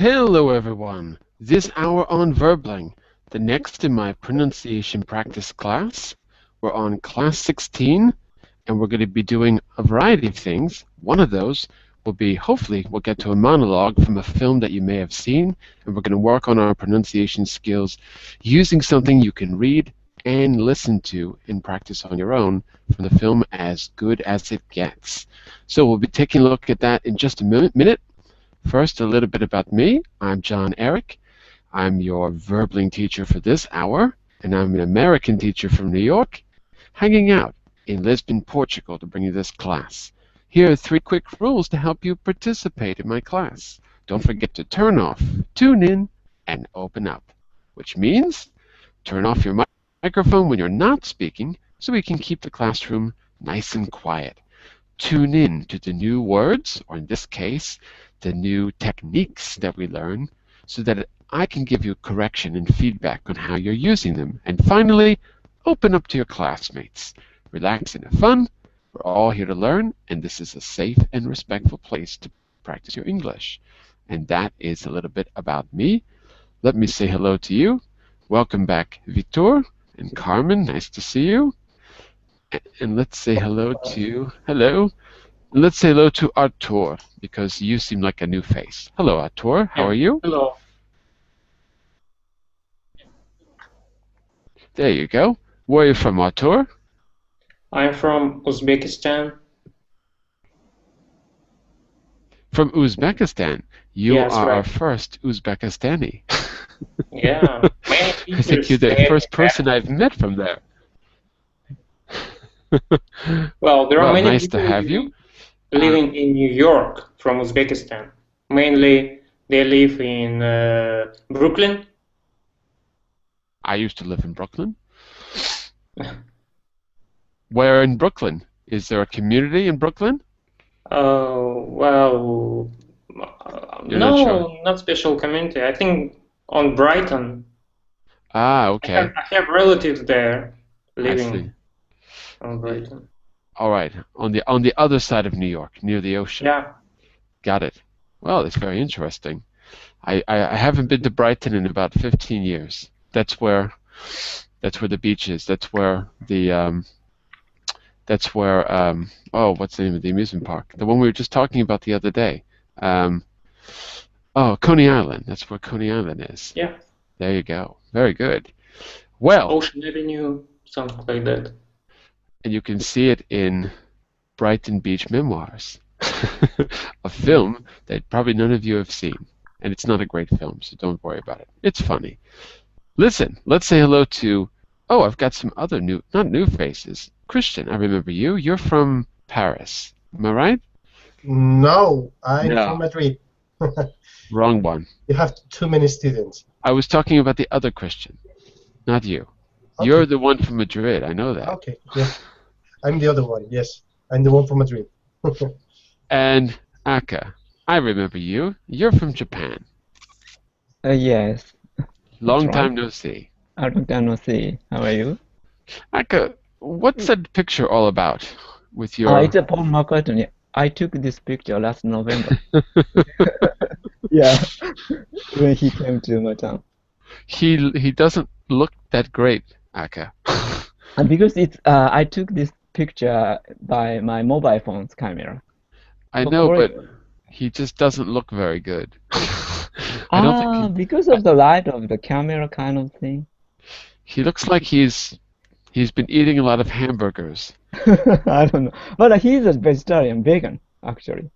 Hello everyone! This hour on Verbling, the next in my pronunciation practice class. We're on class 16 and we're going to be doing a variety of things. One of those will be, hopefully, we'll get to a monologue from a film that you may have seen, and we're going to work on our pronunciation skills using something you can read and listen to and practice on your own from the film As Good as It Gets. So we'll be taking a look at that in just a minute. First, a little bit about me. I'm Jon-Eric. I'm your Verbling teacher for this hour, and I'm an American teacher from New York, hanging out in Lisbon, Portugal to bring you this class. Here are 3 quick rules to help you participate in my class. Don't forget to turn off, tune in, and open up, which means turn off your microphone when you're not speaking so we can keep the classroom nice and quiet. Tune in to the new words, or in this case, the new techniques that we learn, so that I can give you correction and feedback on how you're using them. And finally, open up to your classmates. Relax and have fun. We're all here to learn, and this is a safe and respectful place to practice your English. And that is a little bit about me. Let me say hello to you. Welcome back, Victor and Carmen. Nice to see you. And let's say hello to, Let's say hello to Artur, because you seem like a new face. Hello, Artur. How are you? Hello. There you go. Where are you from, Artur? I'm from Uzbekistan. From Uzbekistan. You Yes, are right. our first Uzbekistani. Yeah. Many I think teachers you're the say first that. person I've met from there. Well, there are Well, many nice to people have you. living in New York from Uzbekistan. Mainly, they live in Brooklyn. I used to live in Brooklyn. Where in Brooklyn? Is there a community in Brooklyn? Well, You're not sure. no, not special community. I think on Brighton. Ah, okay. I have relatives there I living see. on Brighton. All right. On the other side of New York, near the ocean. Yeah. Got it. Well, it's very interesting. I haven't been to Brighton in about 15 years. That's where the beach is. That's where oh, what's the name of the amusement park? The one we were just talking about the other day. Oh, Coney Island. That's where Coney Island is. Yeah. There you go. Very good. Well, Ocean Avenue, something like that. and you can see it in Brighton Beach Memoirs, a film that probably none of you have seen. And it's not a great film, so don't worry about it. It's funny. Listen, let's say hello to, oh, I've got some other not new faces. Christian, I remember you. You're from Paris. Am I right? No, I'm No. from Madrid. Wrong one. You have too many students. I was talking about the other Christian, not you. Okay. You're the one from Madrid. I know that. Okay, yeah. I'm the other one, yes. I'm the one from Madrid. And Aka, I remember you. You're from Japan. Yes. Long That's time right. no see. Long time no see. How are you? Aka, what's that picture all about with your... It's a Paul McCartney. I took this picture last November. Yeah, when he came to my town. He doesn't look that great, Aka. And because it's I took this picture by my mobile phone's camera. I Of know, course. but he just doesn't look very good. I don't think Because of the light of the camera kind of thing. he looks like he's been eating a lot of hamburgers. I don't know. But he's a vegetarian, vegan, actually.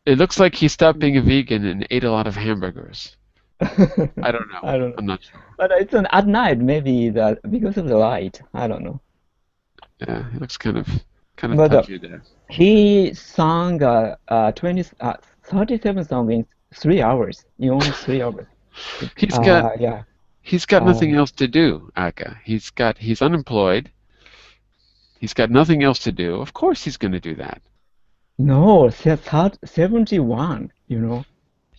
It looks like he stopped being a vegan and ate a lot of hamburgers. I don't know. I don't know. I'm not sure. But it's at night, maybe because of the light. I don't know. Yeah, he looks kind of But, touchy there. He sang 37 songs in 3 hours. In only 3 hours. Yeah. He's got nothing else to do, Aka. He's unemployed. He's got nothing else to do. Of course he's going to do that. No, 71, you know.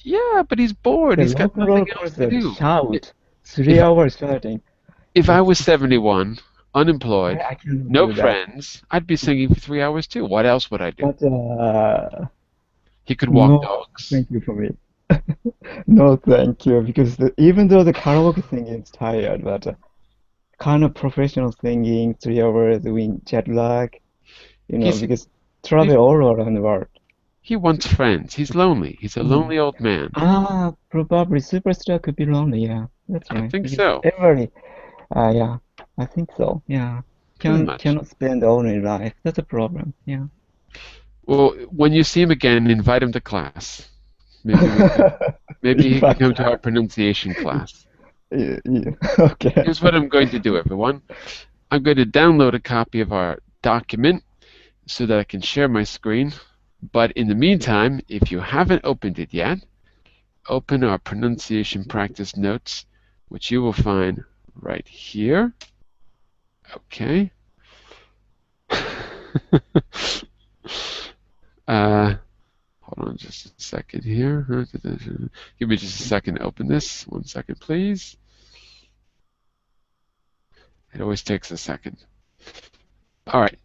Yeah, but he's bored. He's got nothing else to do. Shout, 3 hours shouting. If I was 71, unemployed, I can no do that. friends, I'd be singing for 3 hours too. What else would I do? But He could walk no, dogs. thank you for me. No, thank you. Because even though the karaoke singing is tired, but kind of professional singing, 3 hours with jet lag, He's, because he's travel all around the world. he wants friends. He's lonely. He's a Mm. lonely old man. Probably superstar could be lonely. Yeah, that's I right. think Because so. everybody, yeah, I think so. Yeah, Pretty much. cannot spend only life. That's a problem. Yeah. Well, when you see him again, invite him to class. Maybe we can. Maybe In he can fact, come to our pronunciation class. yeah. Okay. Here's what I'm going to do, everyone. I'm going to download a copy of our document so that I can share my screen. But in the meantime, if you haven't opened it yet, open our pronunciation practice notes, which you will find right here. Okay. Hold on just a second here. Give me just a second to open this. 1 second, please. It always takes a second. All right.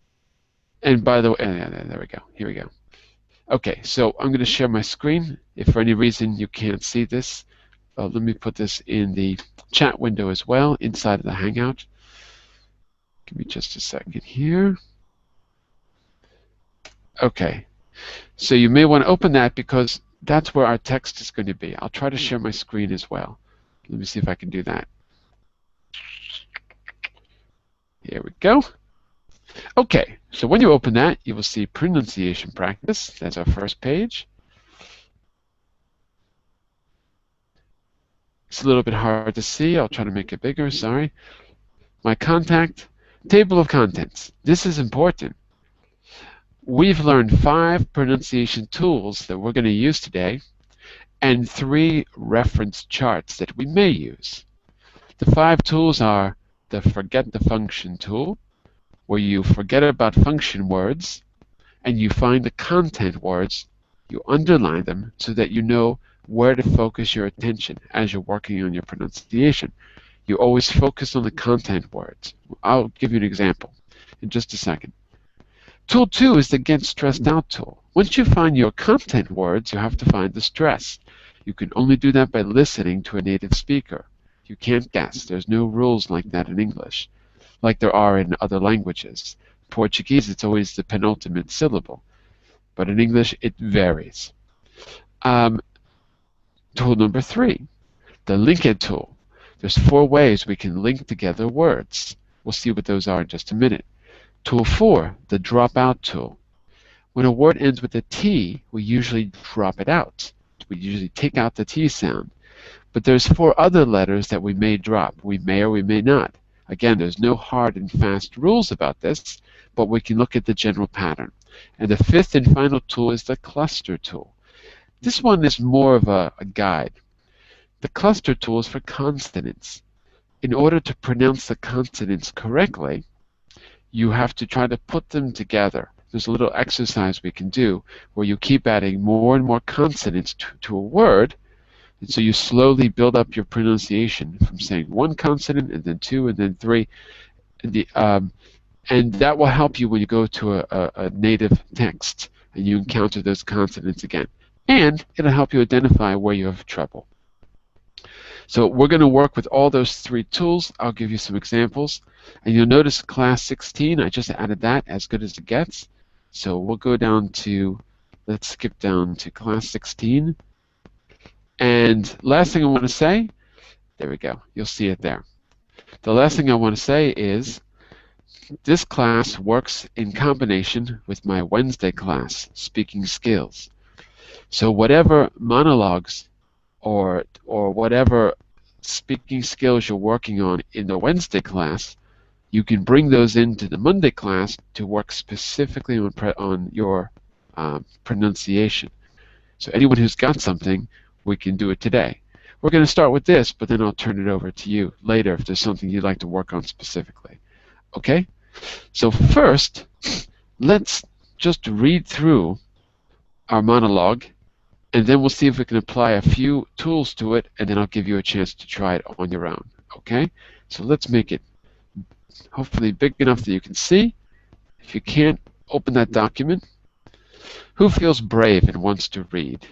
And by the way, there we go. Here we go. Okay, so I'm going to share my screen. If for any reason you can't see this, let me put this in the chat window as well, inside of the Hangout. Give me just a second here. Okay, so you may want to open that because that's where our text is going to be. I'll try to share my screen as well. Let me see if I can do that. Here we go. Okay, so when you open that, you will see pronunciation practice. That's our first page. It's a little bit hard to see. I'll try to make it bigger, sorry. My contact, table of contents. This is important. We've learned 5 pronunciation tools that we're going to use today and 3 reference charts that we may use. The 5 tools are the forget the function tool, where you forget about function words and you find the content words, you underline them so that you know where to focus your attention as you're working on your pronunciation. You always focus on the content words. I'll give you an example in just a second. Tool 2 is the get stressed out tool. Once you find your content words, you have to find the stress. You can only do that by listening to a native speaker. You can't guess. There's no rules like that in English, like there are in other languages. Portuguese, it's always the penultimate syllable, but in English, it varies. Tool number 3, the linked tool. There's 4 ways we can link together words. We'll see what those are in just a minute. Tool 4, the drop out tool. When a word ends with a T, we usually drop it out. We usually take out the T sound. But there's 4 other letters that we may drop. We may or we may not. Again, there's no hard and fast rules about this, but we can look at the general pattern. And the 5th and final tool is the cluster tool. This one is more of a guide. The cluster tool is for consonants. In order to pronounce the consonants correctly, you have to try to put them together. There's a little exercise we can do where you keep adding more and more consonants to a word, and so you slowly build up your pronunciation from saying 1 consonant and then 2 and then 3. And that will help you when you go to a native text and you encounter those consonants again. And it'll help you identify where you have trouble. So we're going to work with all those 3 tools. I'll give you some examples. And you'll notice class 16, I just added that, as good as it gets. So we'll go down to, let's skip down to class 16. And last thing I want to say, there we go, you'll see it there. The last thing I want to say is this class works in combination with my Wednesday class, Speaking Skills. So whatever monologues or whatever speaking skills you're working on in the Wednesday class, you can bring those into the Monday class to work specifically on your pronunciation. So anyone who's got something, we can do it today. We're going to start with this, but then I'll turn it over to you later if there's something you'd like to work on specifically. Okay? So first, let's just read through our monologue, and then we'll see if we can apply a few tools to it, and then I'll give you a chance to try it on your own. Okay? So let's make it hopefully big enough that you can see. If you can't, open that document. Who feels brave and wants to read?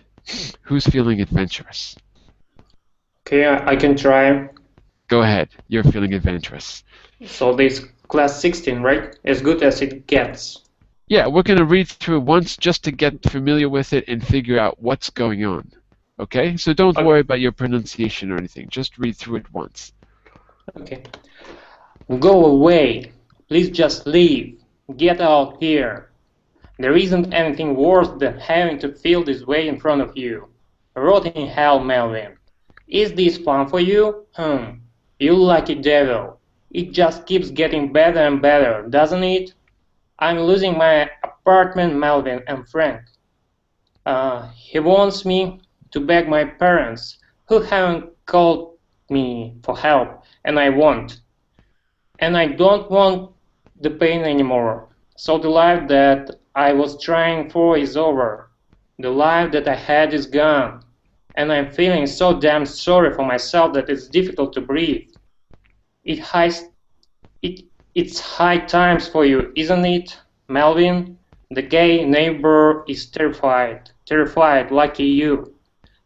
Who's feeling adventurous? Okay, I can try. Go ahead. You're feeling adventurous. So this class 16, right? As good as it gets. Yeah, we're going to read through it once just to get familiar with it and figure out what's going on. Okay? So don't Okay. worry about your pronunciation or anything. Just read through it once. Okay. Go away. Please just leave. Get out here. There isn't anything worse than having to feel this way in front of you. Rotting hell, Melvin. Is this fun for you? You lucky devil. It just keeps getting better and better, doesn't it? I'm losing my apartment, Melvin and Frank. He wants me to beg my parents, who haven't called me for help, and I won't. And I don't want the pain anymore. So the life that I was trying for is over. The life that I had is gone. And I'm feeling so damn sorry for myself that it's difficult to breathe. It has, it's high times for you, isn't it, Melvin? The gay neighbor is terrified, lucky you.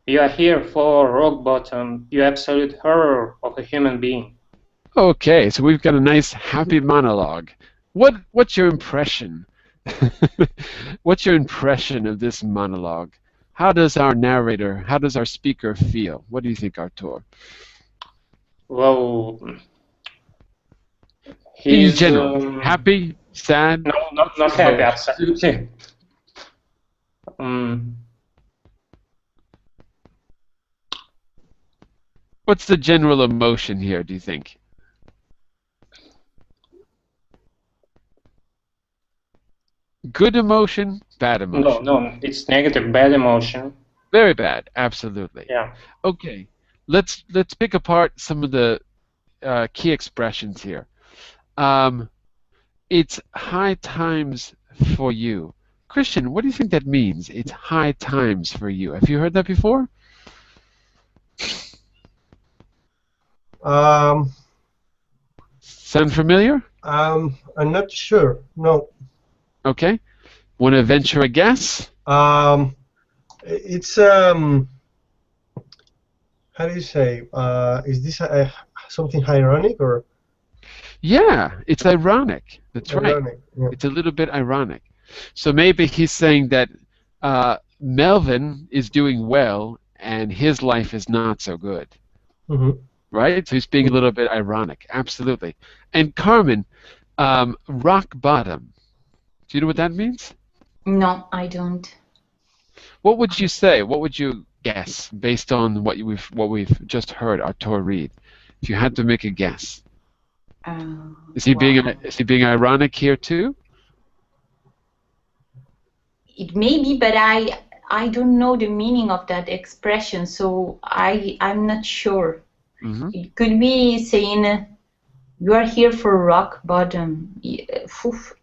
You are here for rock bottom, you absolute horror of a human being. Okay, so we've got a nice happy monologue. What's your impression? What's your impression of this monologue? How does our narrator, how does our speaker feel? What do you think, Artur? Well, In he's general, happy, sad? no, not happy, both? absolutely. Um, What's the general emotion here, do you think? Good emotion, bad emotion? no, it's negative, bad emotion. Very bad, absolutely. Yeah. Okay, let's pick apart some of the key expressions here. It's high times for you. Christian, what do you think that means? It's high times for you. Have you heard that before? Sound familiar? I'm not sure. No. Okay. Want to venture a guess? It's how do you say? Is this something ironic or Yeah, it's ironic. That's right. ironic? Yeah. It's a little bit ironic. So maybe he's saying that Melvin is doing well and his life is not so good. Mm-hmm. Right? So he's being a little bit ironic. Absolutely. And Carmen, rock bottom. Do you know what that means? No, I don't. What would you say? What would you guess based on what we've just heard Artur read? If you had to make a guess, is he being ironic here too? It may be, but I don't know the meaning of that expression, so I'm not sure. Mm-hmm. It could be saying you are here for rock bottom.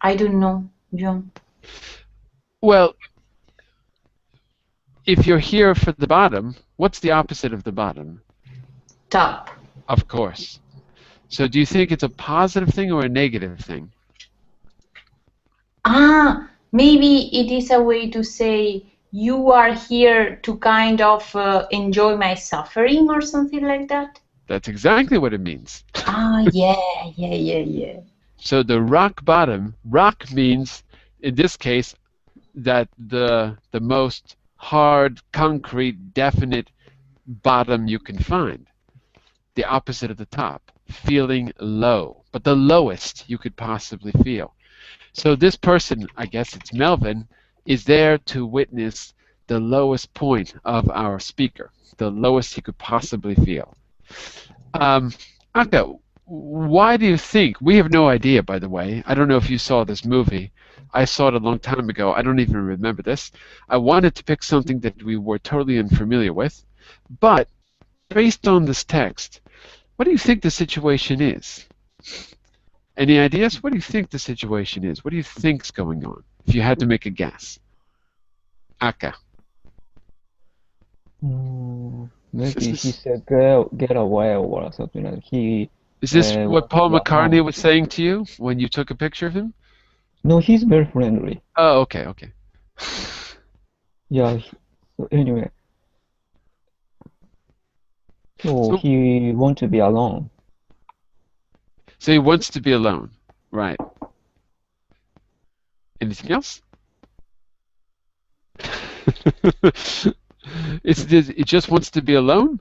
I don't know, John. Well, if you're here for the bottom, what's the opposite of the bottom? Top. Of course. So do you think it's a positive thing or a negative thing? Maybe it is a way to say you are here to kind of enjoy my suffering or something like that. That's exactly what it means. Yeah. So the rock bottom, rock means, in this case, that the most hard, concrete, definite bottom you can find. The opposite of the top, feeling low, but the lowest you could possibly feel. So this person, I guess it's Melvin, is there to witness the lowest point of our speaker, the lowest he could possibly feel. Akka, why do you think, we have no idea, by the way, I don't know if you saw this movie, I saw it a long time ago, I don't even remember this. I wanted to pick something that we were totally unfamiliar with, but based on this text, what do you think the situation is? Any ideas? What do you think the situation is? What do you think's going on? If you had to make a guess. Akka. Maybe he said get away or something like he. Is this what Paul was McCartney out. was saying to you when you took a picture of him? No, he's very friendly. Oh, okay. Yeah. So anyway. So he wants to be alone. So he wants to be alone. Right. Anything else? It just wants to be alone?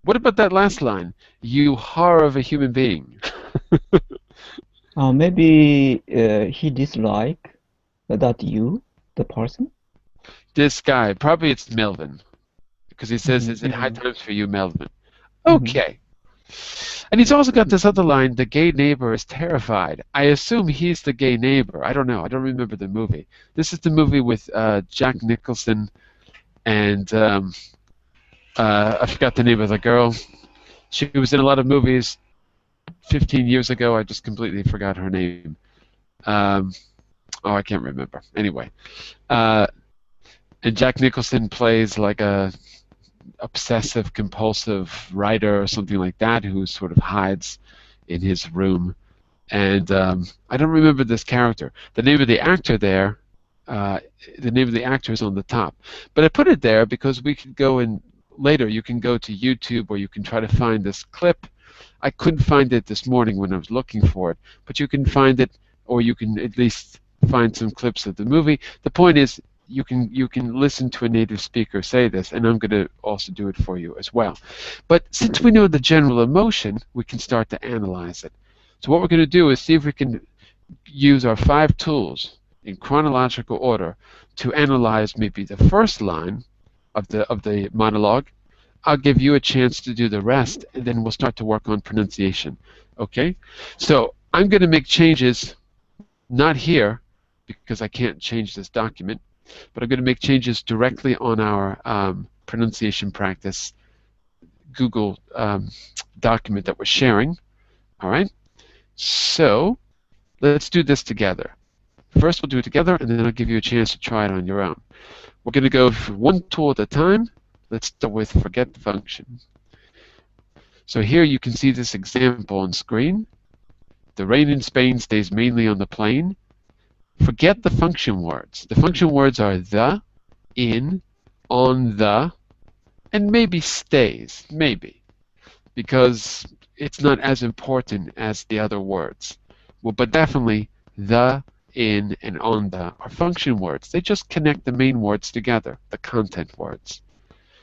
What about that last line? You horror of a human being. Maybe he dislike that you, the person. This guy, probably it's Melvin. Because he says, is it high times for you, Melvin? Okay. And he's also got this other line, the gay neighbor is terrified. I assume he's the gay neighbor. I don't know. I don't remember the movie. This is the movie with Jack Nicholson and I forgot the name of the girl. She was in a lot of movies 15 years ago. I just completely forgot her name. I can't remember. Anyway. And Jack Nicholson plays like a obsessive compulsive writer or something like that who sort of hides in his room, and I don't remember this character. The name of the actor there, the name of the actor is on the top, but I put it there because we could go in later. You can go to YouTube or you can try to find this clip. I couldn't find it this morning when I was looking for it, but you can find it, or you can at least find some clips of the movie. The point is, you can listen to a native speaker say this, and I'm going to also do it for you as well. But since we know the general emotion, we can start to analyze it. So what we're going to do is see if we can use our 5 tools in chronological order to analyze maybe the first line of the monologue. I'll give you a chance to do the rest, and then we'll start to work on pronunciation. Okay? So I'm going to make changes, not here, because I can't change this document, but I'm going to make changes directly on our pronunciation practice Google document that we're sharing. All right? So let's do this together. First, we'll do it together, and then I'll give you a chance to try it on your own. We're going to go for one tool at a time. Let's start with forget the function. So here you can see this example on screen. The rain in Spain stays mainly on the plain. Forget the function words. The function words are the, in, on the, and maybe stays, maybe, because it's not as important as the other words. Well, but definitely the, in, and on the are function words. They just connect the main words together, the content words.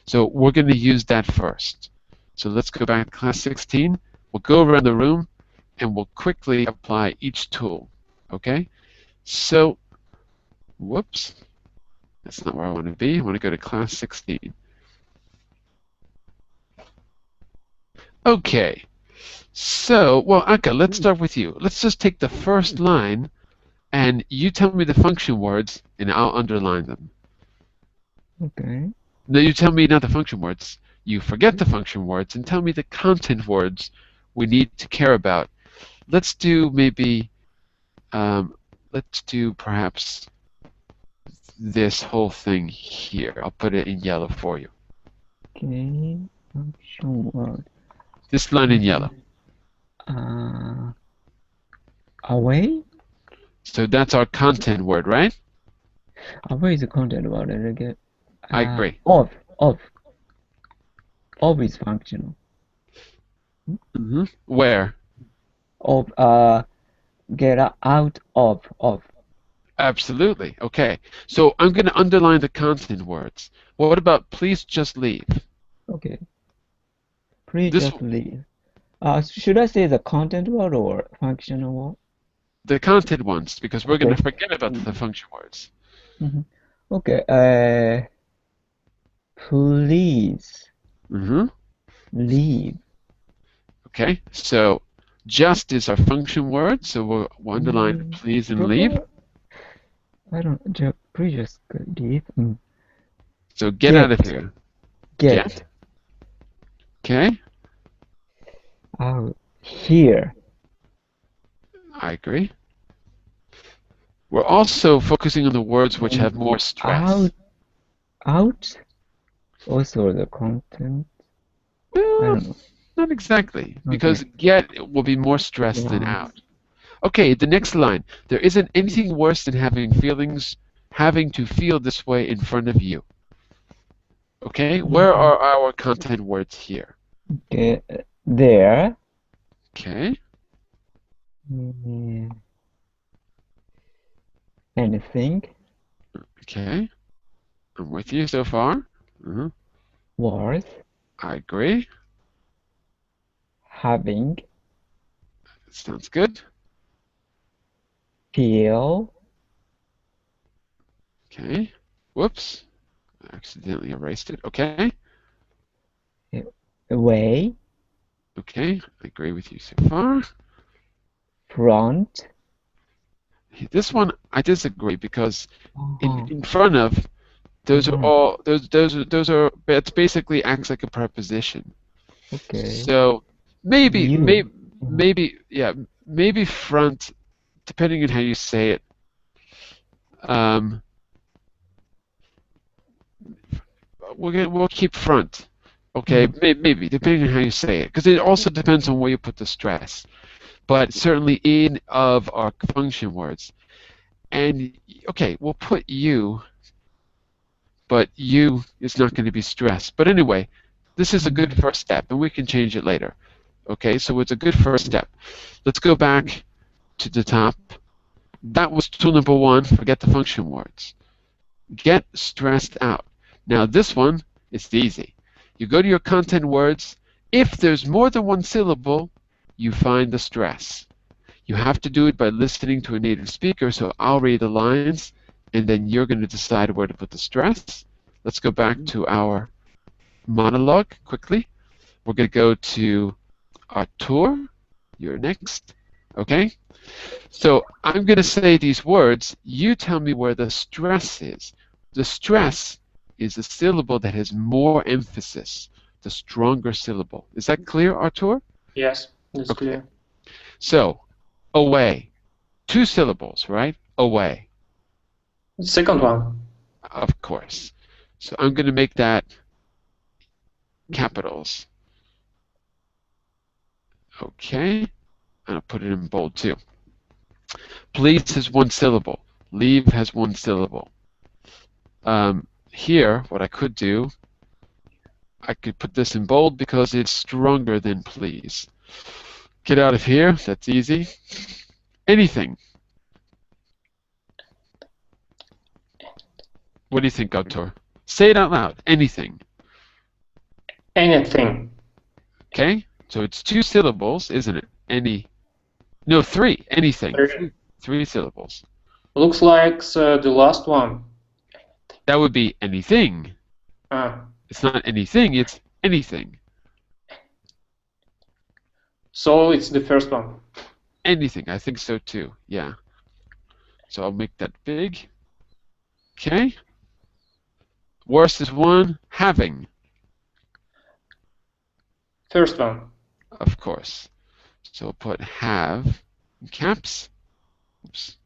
So we're going to use that first. So let's go back to class 16. We'll go around the room, and we'll quickly apply each tool, okay? So, whoops, that's not where I want to be. I want to go to class 16. Okay, so, well, Anka, let's start with you. Let's just take the first line, and you tell me the function words, and I'll underline them. Okay. No, you tell me not the function words. You forget the function words, and tell me the content words we need to care about. Let's do maybe... let's do perhaps this whole thing here. I'll put it in yellow for you. Okay. Function word. This line in yellow. Away? So that's our content word, right? Away is a content word. Again. I agree. Off. Off. Off is functional. Where? Off. Get out of. Absolutely. Okay. So I'm going to underline the content words. What about please just leave? Okay. Please just leave. Should I say the content word or functional word? The content ones, because we're going to forget about the function words. Okay. Please leave. Okay. So just is our function word, so we'll underline please and leave. Please just leave. So get out of here. Get. Okay. Out here. I agree. We're also focusing on the words which have more stress. Out. Also the content. I don't know. Not exactly, because get will be more stressed than out. Okay, the next line. There isn't anything worse than having to feel this way in front of you. Okay, where are our content words here? Okay. There. Okay. Mm, Anything. Okay. I'm with you so far. Was. I agree. Having. Sounds good. Feel. Okay. Whoops. I accidentally erased it. Okay. Away. Okay. I agree with you so far. Front. This one I disagree because Uh-huh. in front of those are Mhm. all those are it basically acts like a preposition. Okay. So maybe You. maybe front, depending on how you say it. Um, we'll keep front. Okay, maybe depending on how you say it, because it also depends on where you put the stress. But certainly in of our function words. And okay, we'll put you, but you is not going to be stressed. But anyway, this is a good first step, and we can change it later. Okay, so it's a good first step. Let's go back to the top. That was tool number one, forget the function words. Get stressed out. Now this one is easy. You go to your content words. If there's more than one syllable, you find the stress. You have to do it by listening to a native speaker, so I'll read the lines, and then you're going to decide where to put the stress. Let's go back to our monologue quickly. We're going to go to Artur. You're next. Okay? So I'm going to say these words. You tell me where the stress is. The stress is the syllable that has more emphasis, the stronger syllable. Is that clear, Artur? Yes, that's Okay. clear. So, away. 2 syllables, right? Away. Second one. Of course. So I'm going to make that capitals. Okay. And I'll put it in bold too. Please has 1 syllable. Leave has 1 syllable. Here, what I could do, I could put this in bold because it's stronger than please. Get out of here. That's easy. Anything. What do you think, Artur? Say it out loud. Anything. Anything. Okay? So it's 2 syllables, isn't it? Any. No, 3. Anything. 3 syllables. Looks like the last one. That would be anything. Ah. It's not anything, it's anything. So it's the first one. Anything. I think so too. Yeah. So I'll make that big. Okay. Worst is 1. Having. First one. Of course. So I'll put have in caps. Oops.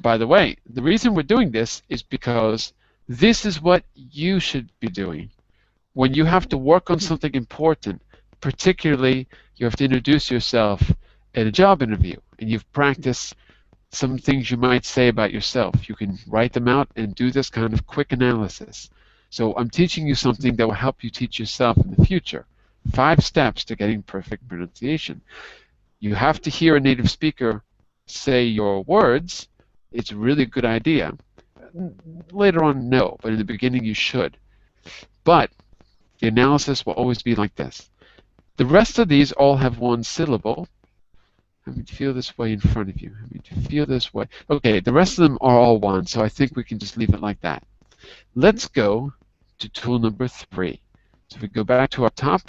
By the way, the reason we're doing this is because this is what you should be doing. When you have to work on something important, particularly you have to introduce yourself at a job interview, and you've practiced some things you might say about yourself. You can write them out and do this kind of quick analysis. So I'm teaching you something that will help you teach yourself in the future. 5 steps to getting perfect pronunciation. You have to hear a native speaker say your words. It's a really good idea. Later on, no, but in the beginning you should. But the analysis will always be like this. The rest of these all have 1 syllable. Let me feel this way in front of you. Let me feel this way. Okay, the rest of them are all 1, so I think we can just leave it like that. Let's go to tool number 3. So if we go back to our top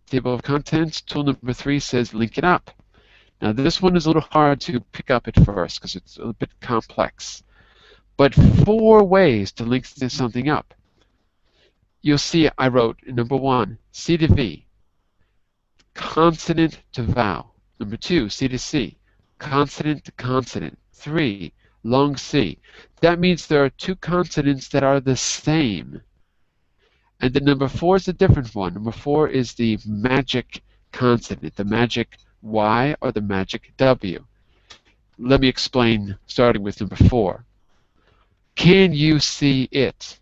table of contents, tool number 3 says link it up. Now this one is a little hard to pick up at first because it's a bit complex. But 4 ways to link something up. You'll see I wrote number 1, C to V, consonant to vowel. Number 2, C to C, consonant to consonant. 3, long C. That means there are 2 consonants that are the same. And then number 4 is a different one. Number 4 is the magic consonant, the magic Y or the magic W. Let me explain, starting with number 4. Can you see it?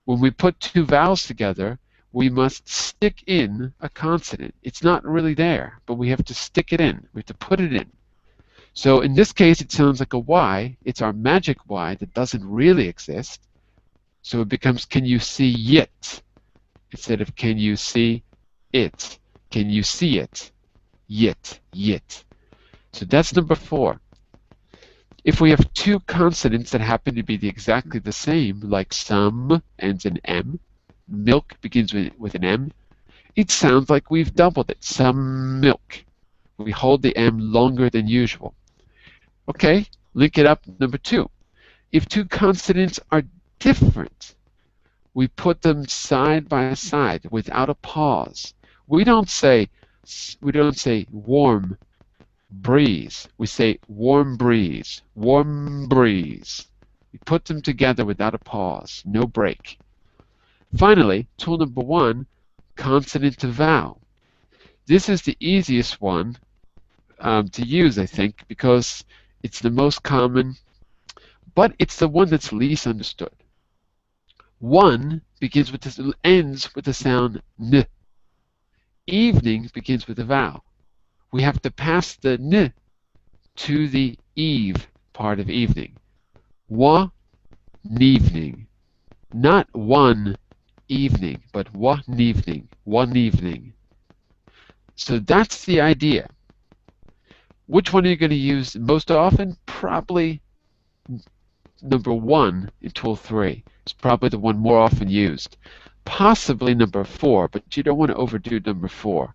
When we put 2 vowels together, we must stick in a consonant. It's not really there, but we have to stick it in. We have to put it in. So in this case, it sounds like a Y. It's our magic Y that doesn't really exist. So it becomes, can you see it? Instead of, can you see it? Can you see it? Yit, yit. So that's number 4. If we have 2 consonants that happen to be exactly the same, like some ends in M, milk begins with an M, it sounds like we've doubled it. Some milk. We hold the M longer than usual. Okay, link it up, number 2. If 2 consonants are different, we put them side by side without a pause. We don't say warm breeze. We say warm breeze, warm breeze. We put them together without a pause, no break. Finally, tool number 1, consonant to vowel. This is the easiest one to use, I think, because it's the most common, but it's the one that's least understood. 1 ends with the sound n. Evening begins with a vowel. We have to pass the n to the eve part of evening. Wa evening. Not one evening, but one evening. One evening. So that's the idea. Which one are you going to use most often? Probably number 1 in tool 3. It's probably the one more often used. Possibly number 4, but you don't want to overdo number 4.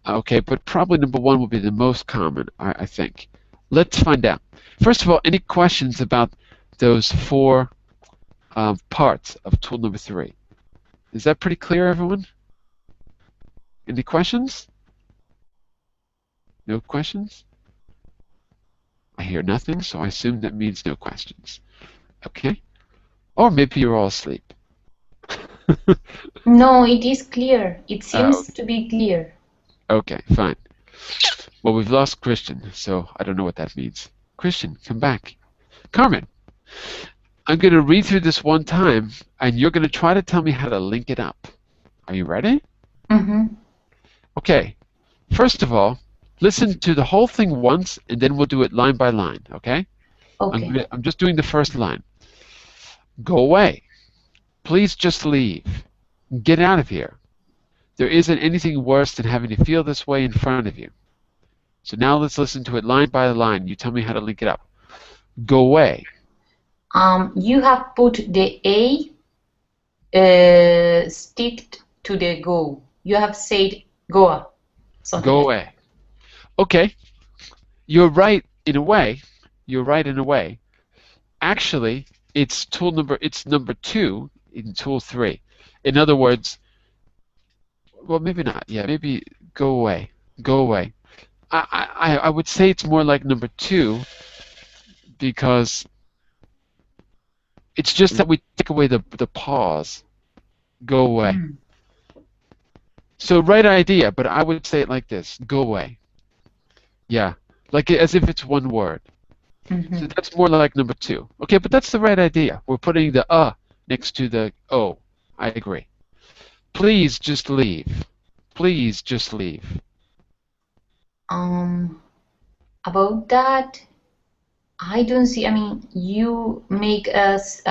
Okay, but probably number 1 will be the most common, I think. Let's find out. First of all, any questions about those 4 parts of tool number 3? Is that pretty clear, everyone? Any questions? No questions? I hear nothing, so I assume that means no questions. Okay? Or maybe you're all asleep. No, it is clear. It seems okay. to be clear. Okay, fine. Well, we've lost Christian, so I don't know what that means. Christian, come back. Carmen, I'm going to read through this one time, and you're going to try to tell me how to link it up. Are you ready? Mm-hmm. Okay. First of all, listen to the whole thing once, and then we'll do it line by line, okay? Okay. I'm just doing the first line. Go away. Please just leave. Get out of here. There isn't anything worse than having to feel this way in front of you. So now let's listen to it line by line. You tell me how to link it up. Go away. You have put the A stick to the go. You have said go. Go away. Okay. You're right in a way. You're right in a way. Actually, it's number 2 in tool 3. In other words, well, maybe not. Yeah, maybe go away. Go away. I would say it's more like number 2 because it's just that we take away the pause. Go away. Mm. So right idea, but I would say it like this. Go away. Yeah, like as if it's one word. Mm-hmm. So that's more like number 2. Okay, but that's the right idea. We're putting the next to the O. I agree. Please just leave. Please just leave. About that, I don't see. I mean, you make us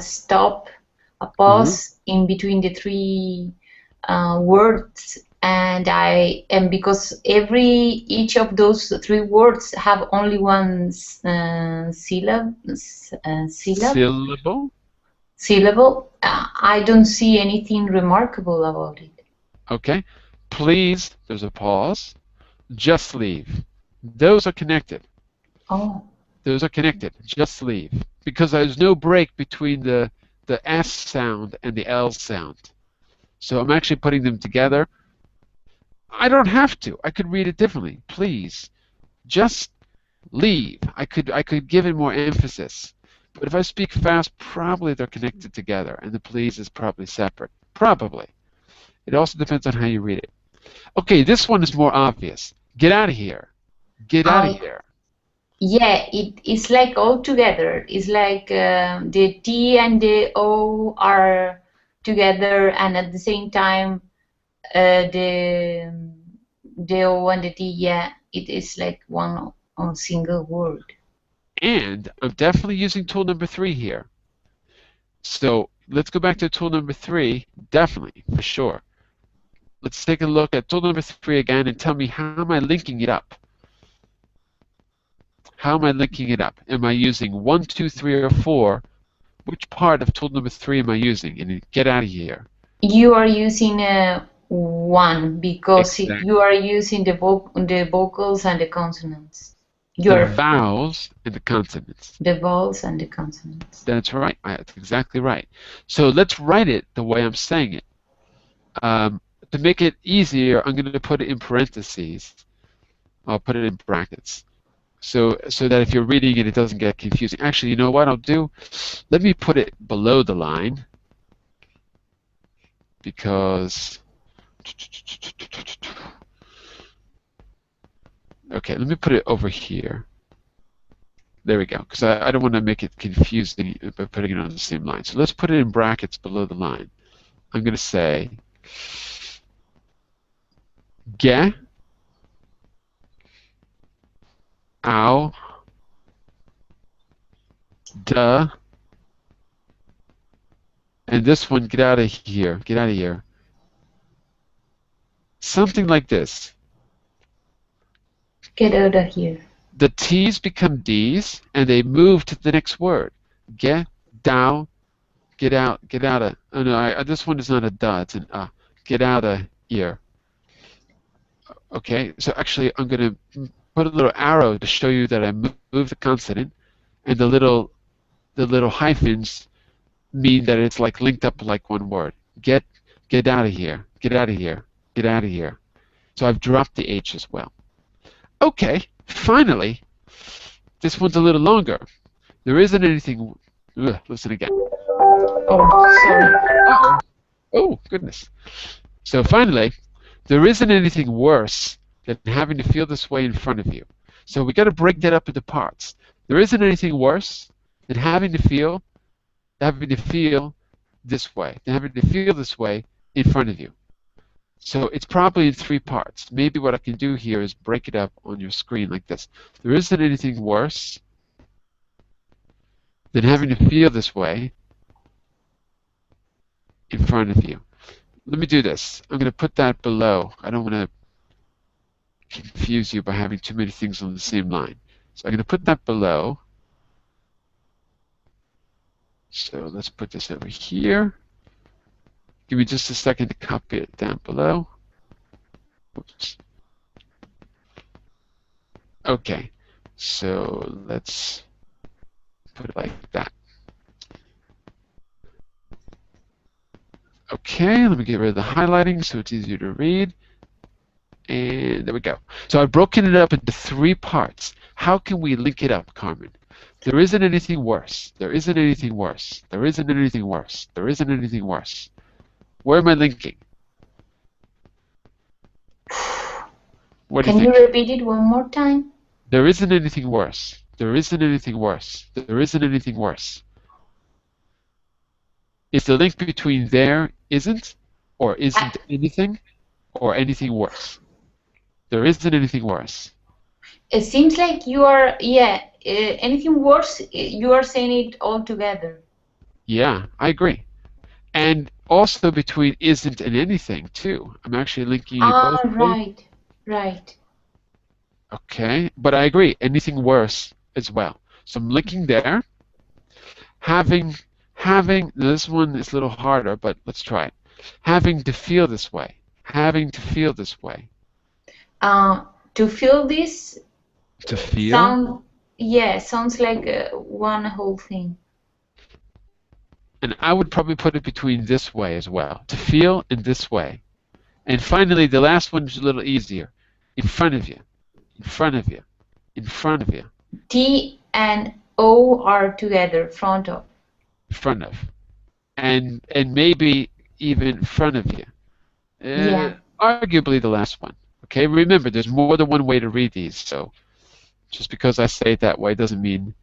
stop, a pause in between the 3 words, and because each of those 3 words have only one syllable. I don't see anything remarkable about it. Okay. Please, there's a pause. Just leave. Those are connected. Oh. Those are connected. Just leave. Because there's no break between the S sound and the L sound. So I'm actually putting them together. I don't have to. I could read it differently. Please, just leave. I could give it more emphasis. But if I speak fast, probably they're connected together, and the please is probably separate. Probably. It also depends on how you read it. Okay, this one is more obvious. Get out of here. Get out of here. Yeah, it's like all together. It's like the T and the O are together, and at the same time, the O and the T, yeah, it is like one single word. And I'm definitely using tool number 3 here. So let's go back to tool number 3, definitely, for sure. Let's take a look at tool number 3 again and tell me, how am I linking it up? How am I linking it up? Am I using 1, 2, 3, or 4? Which part of tool number 3 am I using? And get out of here. You are using one because Exactly. you are using the vocals and the consonants. The vowels and the consonants. The vowels and the consonants. That's right. That's exactly right. So let's write it the way I'm saying it. To make it easier, I'm going to put it in parentheses. I'll put it in brackets. So that if you're reading it, it doesn't get confusing. Actually, you know what I'll do? Let me put it below the line, because okay, let me put it over here. There we go, because I don't want to make it confusing by putting it on the same line. So let's put it in brackets below the line. I'm going to say ge, ow, duh, and this one, get out of here, get out of here. Something like this. Get out of here. The T's become D's, and they move to the next word. Get, down, get out of. Oh no, this one is not a duh, it's an get out of here. Okay, so actually I'm going to put a little arrow to show you that I move the consonant, and the little hyphens mean that it's like linked up like one word. Get out of here, get out of here, get out of here. So I've dropped the H as well. Okay, finally, this one's a little longer. There isn't anything. Listen again. Oh, sorry. Uh-oh. Oh, goodness. So finally, there isn't anything worse than having to feel this way in front of you. So we got to break that up into parts. There isn't anything worse than having to feel this way, than having to feel this way in front of you. So it's probably in 3 parts. Maybe what I can do here is break it up on your screen like this. There isn't anything worse than having to feel this way in front of you. Let me do this. I'm going to put that below. I don't want to confuse you by having too many things on the same line. So I'm going to put that below. So let's put this over here. Give me just a second to copy it down below. Oops. Okay, so let's put it like that. Okay, let me get rid of the highlighting so it's easier to read. And there we go. So I've broken it up into 3 parts. How can we link it up, Carmen? There isn't anything worse. There isn't anything worse. There isn't anything worse. There isn't anything worse. Where am I linking? What do you Can think? you repeat it one more time? There isn't anything worse. There isn't anything worse. There isn't anything worse. Is the link between there isn't, or isn't anything, or anything worse? There isn't anything worse. It seems like you are, yeah, anything worse, you are saying it all together. Yeah, I agree. And also between isn't and anything, too. I'm actually linking you both. Right, right. Okay, but I agree. Anything worse as well. So I'm linking there. Having, this one is a little harder, but let's try it. Having to feel this way. Having to feel this way. To feel this. To feel? Sounds like one whole thing. And I would probably put it between this way as well. To feel in this way. And finally, the last one is a little easier. In front of you. In front of you. In front of you. T and O are together, front of. Front of. And maybe even front of you. Yeah. Arguably the last one. Okay, remember, there's more than one way to read these, so just because I say it that way doesn't mean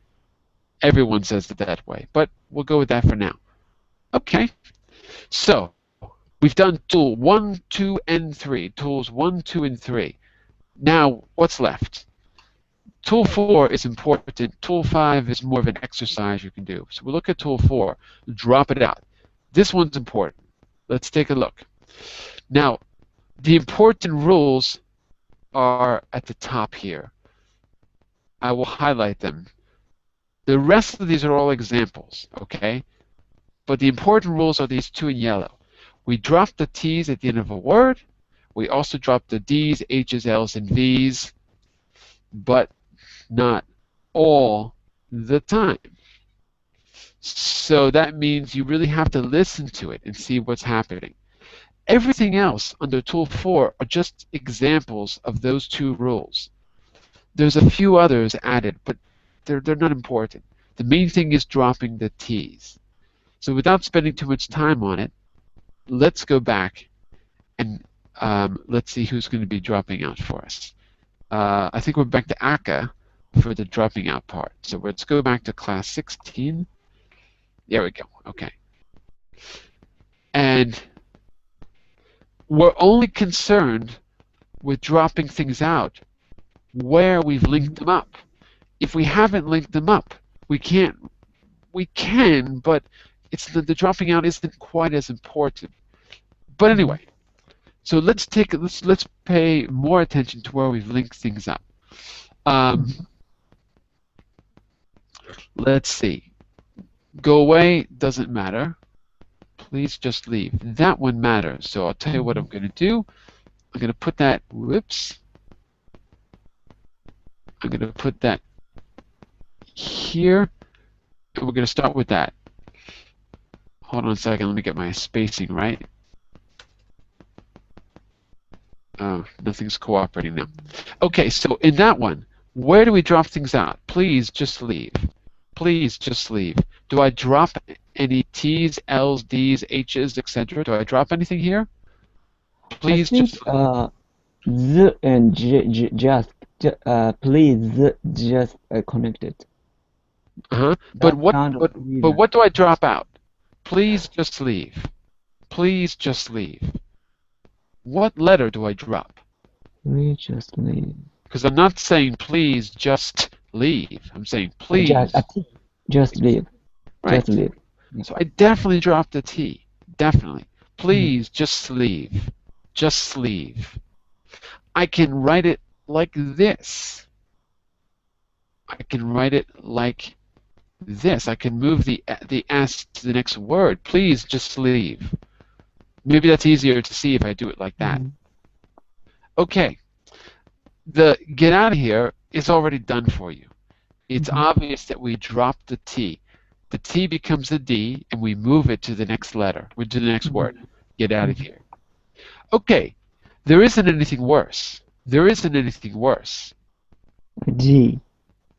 everyone says it that way. But we'll go with that for now. Okay, So we've done tool 1, 2, and 3. Tools 1, 2, and 3. Now, what's left? Tool 4 is important. Tool 5 is more of an exercise you can do. So we'll look at tool 4. Drop it out. This one's important. Let's take a look. Now, the important rules are at the top here. I will highlight them. The rest of these are all examples, okay? But the important rules are these two in yellow. We drop the T's at the end of a word. We also drop the D's, H's, L's, and V's, but not all the time. So that means you really have to listen to it and see what's happening. Everything else under tool 4 are just examples of those two rules. There's a few others added, but they're not important. The main thing is dropping the T's. So without spending too much time on it, let's go back and let's see who's going to be dropping out for us. I think we're back to Aka for the dropping out part. So let's go back to class 16. There we go. Okay. And we're only concerned with dropping things out where we've linked them up. If we haven't linked them up, we can, but it's the dropping out isn't quite as important. But anyway, so let's pay more attention to where we've linked things up. Let's see. Go away doesn't matter. Please just leave. That one matters. So I'll tell you what I'm going to do. I'm going to put that, whoops. I'm going to put that here. And we're going to start with that. Hold on a second. Let me get my spacing right. Oh, nothing's cooperating now. Okay, so in that one, where do we drop things out? Please just leave. Please just leave. Do I drop any T's, L's, D's, H's, etc.? Do I drop anything here? Please I think, just. Z and please just connected. But That what do I drop out? Please just leave. Please just leave. What letter do I drop? Please just leave. Because I'm not saying please just leave. I'm saying please. Just leave. Right. Just leave. So I definitely dropped the T. Definitely. Please just leave. Just leave. I can write it like this. I can write it like this. I can move the S to the next word. Please just leave. Maybe that's easier to see if I do it like that. Okay. The get out of here is already done for you. It's obvious that we dropped the T. The T becomes a D, and we move it to the next letter, to the next word. Get out of here. Okay. There isn't anything worse. There isn't anything worse. G.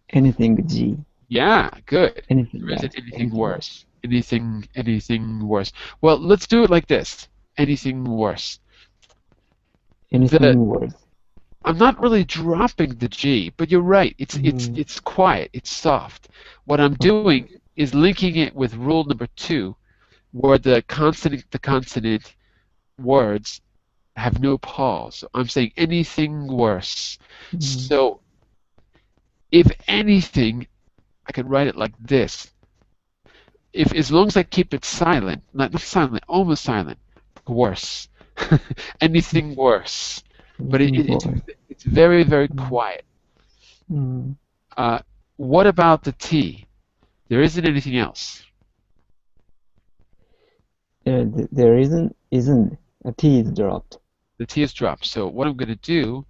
Anything G. Yeah, good. Anything There isn't anything worse. Anything worse. Well, let's do it like this. Anything worse. Anything worse. I'm not really dropping the G, but you're right. It's quiet. It's soft. What I'm doing is linking it with rule number 2, where the consonant words have no pause. So I'm saying anything worse. So if anything, I could write it like this. As long as I keep it silent, not silent, almost silent, worse. Anything worse. But it's very, very quiet. What about the T? There isn't anything else. There isn't. A T is dropped. The T is dropped. So what I'm going to do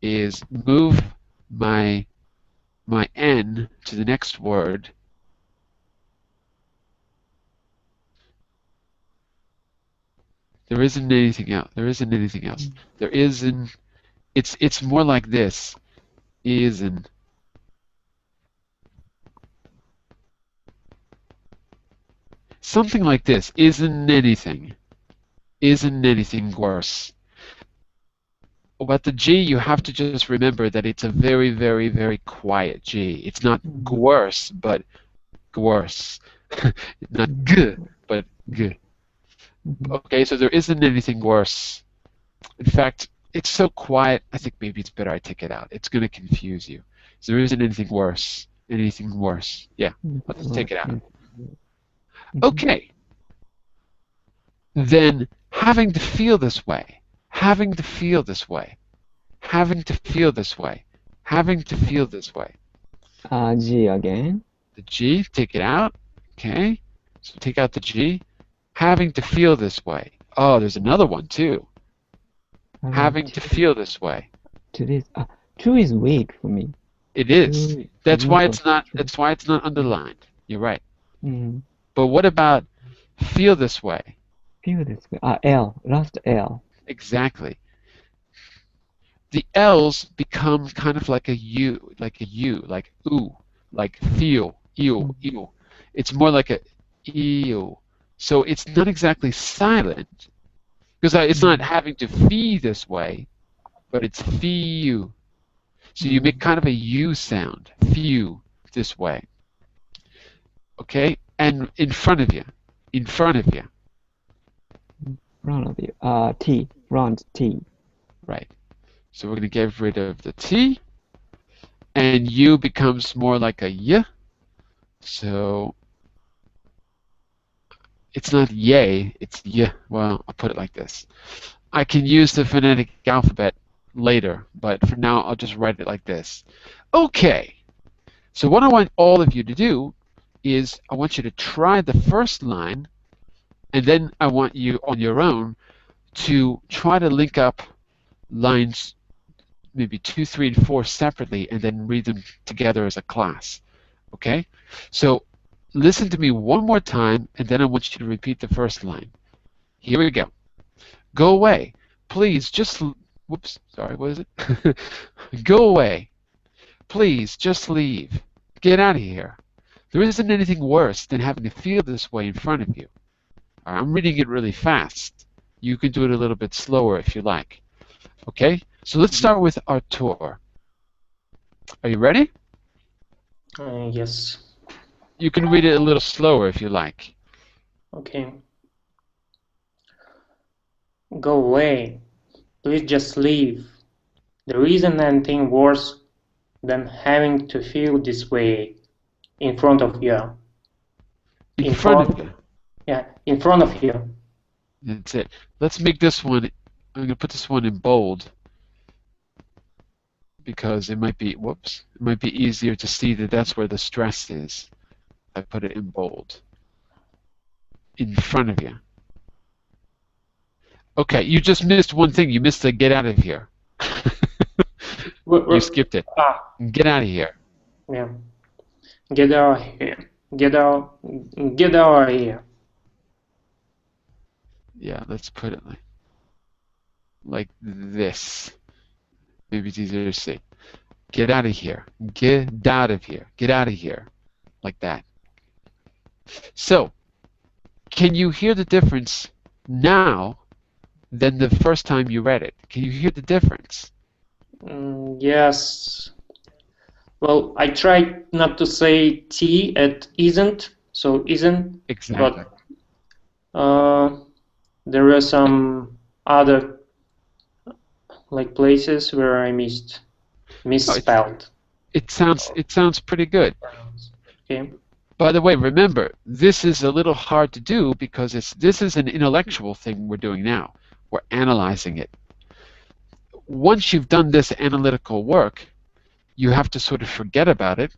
is move my N to the next word. There isn't anything else. There isn't anything else. There isn't. It's more like this. Isn't. Something like this. Isn't anything. Isn't anything worse. About the G, you have to just remember that it's a very, very, very quiet G. It's not worse, but worse. Not g, but g. Okay, so there isn't anything worse. In fact, it's so quiet, I think maybe it's better I take it out. It's going to confuse you. So there isn't anything worse. Anything worse. Yeah, let's take it out. Okay. Then having to feel this way, having to feel this way, having to feel this way, having to feel this way. G again. The G, take it out. Okay. So take out the G. Having to feel this way. Oh, there's another one too. Having to feel this way. To this. Two is weak for me. It is. Two That's is why not it's not. true. That's why it's not underlined. You're right. Mm. But what about feel this way? Feel this way. L. Last L. Exactly. The L's become kind of like a U, like ooh, like feel, ew, ew. It's more like a ew. So it's not exactly silent, because it's not having to fee this way, but it's feel. So you make kind of a U sound, feel this way. Okay, and in front of you, in front of you. Front of you. T. Front T. Right. So we're going to get rid of the T, and U becomes more like a Y. So it's not yay, it's Y. Well, I'll put it like this. I can use the phonetic alphabet later, but for now I'll just write it like this. Okay. So what I want all of you to do is I want you to try the first line, and then I want you on your own to try to link up lines maybe 2, 3, and 4 separately and then read them together as a class. Okay? So listen to me one more time, and then I want you to repeat the first line. Here we go. Go away. Please just... Whoops, sorry, what is it? Go away. Please just leave. Get out of here. There isn't anything worse than having to feel this way in front of you. I'm reading it really fast. You can do it a little bit slower if you like. Okay? So let's start with Artur. Are you ready? Yes. You can read it a little slower if you like. Okay. Go away. Please just leave. There isn't anything worse than having to feel this way in front of you. In front of you. Yeah, in front of you. That's it. Let's make this one, I'm going to put this one in bold, because it might be, whoops, it might be easier to see that that's where the stress is. I put it in bold. In front of you. Okay, you just missed one thing. You missed the get out of here. You skipped it. Get out of here. Yeah. Get out of here. Get out of here. Yeah, let's put it like this. Maybe it's easier to see. Get out of here. Get out of here. Get out of here. Like that. So, can you hear the difference now than the first time you read it? Can you hear the difference? Yes. Well, I tried not to say T at isn't, so isn't. Exactly. But there are some other places where I misspelled. It sounds pretty good. Okay. By the way, remember, this is a little hard to do because this is an intellectual thing we're doing now. We're analyzing it. Once you've done this analytical work, you have to sort of forget about it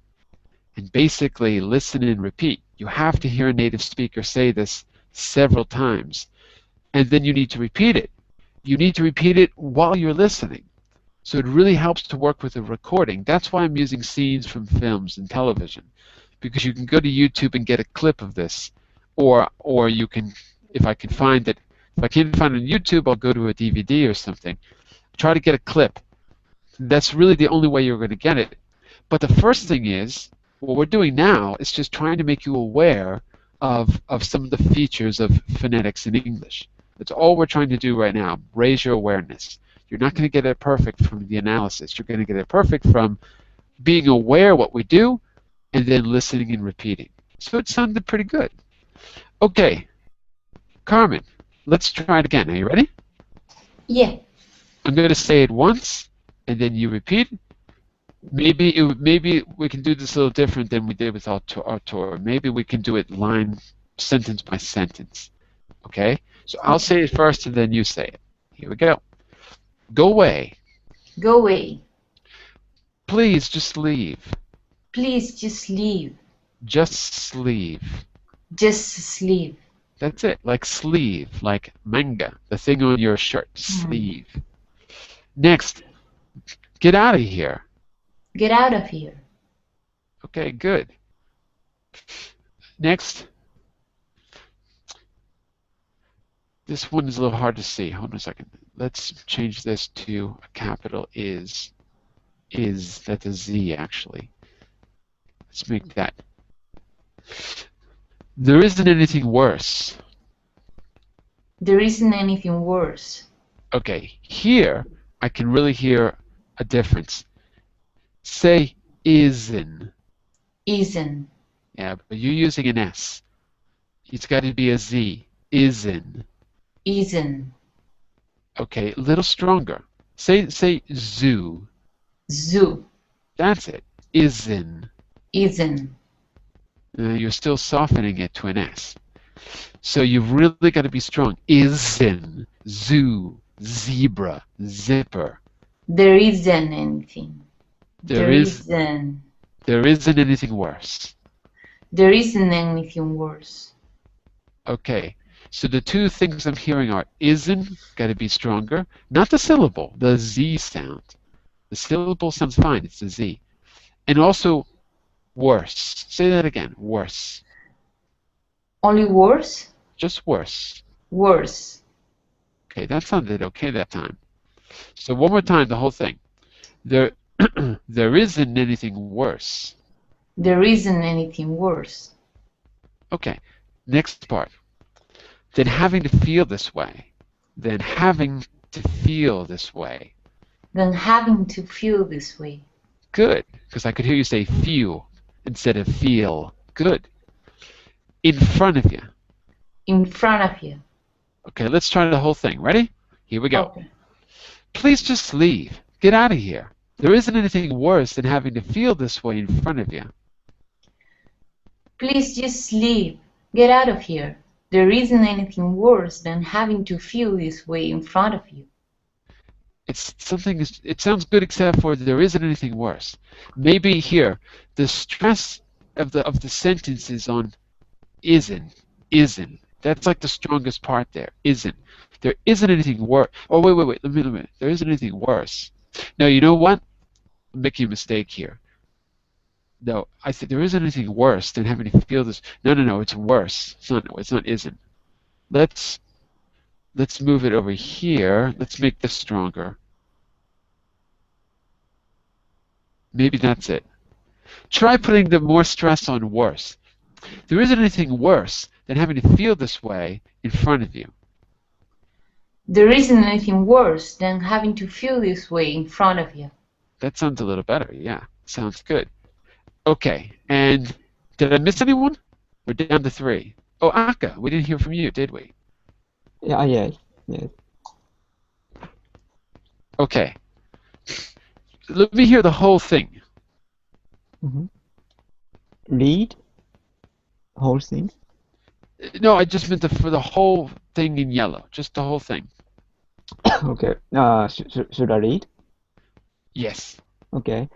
and basically listen and repeat. You have to hear a native speaker say this several times, and then you need to repeat it. You need to repeat it while you're listening. So it really helps to work with a recording. That's why I'm using scenes from films and television, because you can go to YouTube and get a clip of this, or you can, if I can't find it on YouTube, I'll go to a DVD or something. Try to get a clip. That's really the only way you're going to get it. But the first thing is, what we're doing now is just trying to make you aware of some of the features of phonetics in English. That's all we're trying to do right now, raise your awareness. You're not going to get it perfect from the analysis. You're going to get it perfect from being aware what we do and then listening and repeating. So it sounded pretty good. Okay, Carmen, Let's try it again. Are you ready? Yeah. I'm going to say it once, and then you repeat. Maybe we can do this a little different than we did with Artur. Maybe we can do it sentence by sentence. Okay? So I'll say it first, and then you say it. Here we go. Go away. Go away. Please just leave. Please just leave. Just leave. Just leave. That's it. Like sleeve, like manga, the thing on your shirt. Sleeve. Next, get out of here. Get out of here. Okay, good. Next. This one is a little hard to see. Hold on a second. Let's change this to a capital is. That's a Z, actually. Let's make that. There isn't anything worse. There isn't anything worse. Okay, here I can really hear a difference. Say isn't. Isn't. Yeah, but you're using an S. It's got to be a Z. Isn't. Isn't. Okay, a little stronger. Say zoo. Zoo. That's it. Isn't. Isn't. You're still softening it to an S. So you've really got to be strong. Isn't. Zoo. Zebra. Zipper. There isn't anything. There isn't anything worse. There isn't anything worse. Okay. So the two things I'm hearing are isn't, got to be stronger. Not the syllable, the Z sound. The syllable sounds fine, it's the Z. And also worse. Say that again, worse. Only worse? Just worse. Worse. Okay, that sounded okay that time. So one more time, the whole thing. There isn't anything worse. There isn't anything worse. Okay, next part. Than having to feel this way. Than having to feel this way. Than having to feel this way. Good, because I could hear you say feel instead of feel. Good. In front of you. In front of you. Okay, let's try the whole thing. Ready? Here we go. Okay. Please just leave. Get out of here. There isn't anything worse than having to feel this way in front of you. Please just leave. Get out of here. There isn't anything worse than having to feel this way in front of you. It sounds good except for there isn't anything worse. Maybe here, the stress of the sentence is on isn't. That's like the strongest part there. Isn't. There isn't anything worse. Oh, wait. Let me. There isn't anything worse. No, you know what? I'm making a mistake here. No, I said there isn't anything worse than having to feel this. No, it's worse. It's not isn't. Let's move it over here. Let's make this stronger. Maybe that's it. Try putting the more stress on worse. There isn't anything worse than having to feel this way in front of you. There isn't anything worse than having to feel this way in front of you. That sounds a little better, yeah. Sounds good. Okay, and did I miss anyone? We're down to 3. Oh, Akka, we didn't hear from you, did we? Yeah, yes. Okay. Let me hear the whole thing. Read whole thing. No, I just meant for the whole thing in yellow. Just the whole thing. Okay. Should I read? Yes. Okay.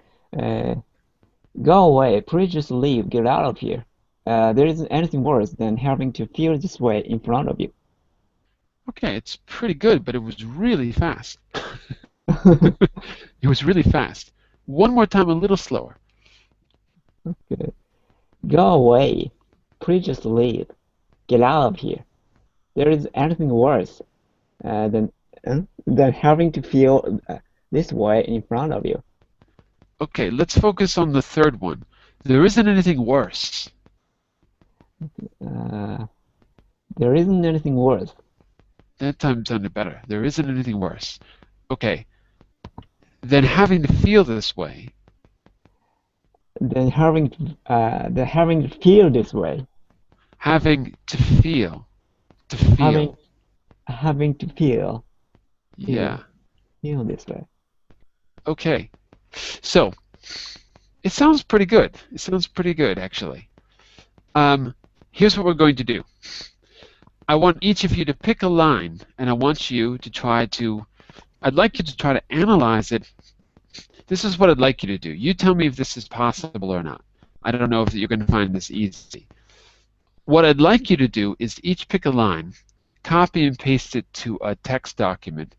Go away. Please just leave. Get out of here. There isn't anything worse than having to feel this way in front of you. Okay, it's pretty good, but it was really fast. It was really fast. One more time, a little slower. Okay. Go away. Please just leave. Get out of here. There isn't anything worse than having to feel this way in front of you. Okay, let's focus on the third one. There isn't anything worse. There isn't anything worse. That time sounded better. There isn't anything worse. Okay. Then having to feel this way. Than having to feel this way. Having to feel. To feel. having to feel Yeah. this way. Okay. So it sounds pretty good. It sounds pretty good, actually. Here's what we're going to do. I want each of you to pick a line, and I want you to try to, I'd like you to try to analyze it. This is what I'd like you to do. You tell me if this is possible or not. I don't know if you're going to find this easy. What I'd like you to do is each pick a line, copy and paste it to a text document,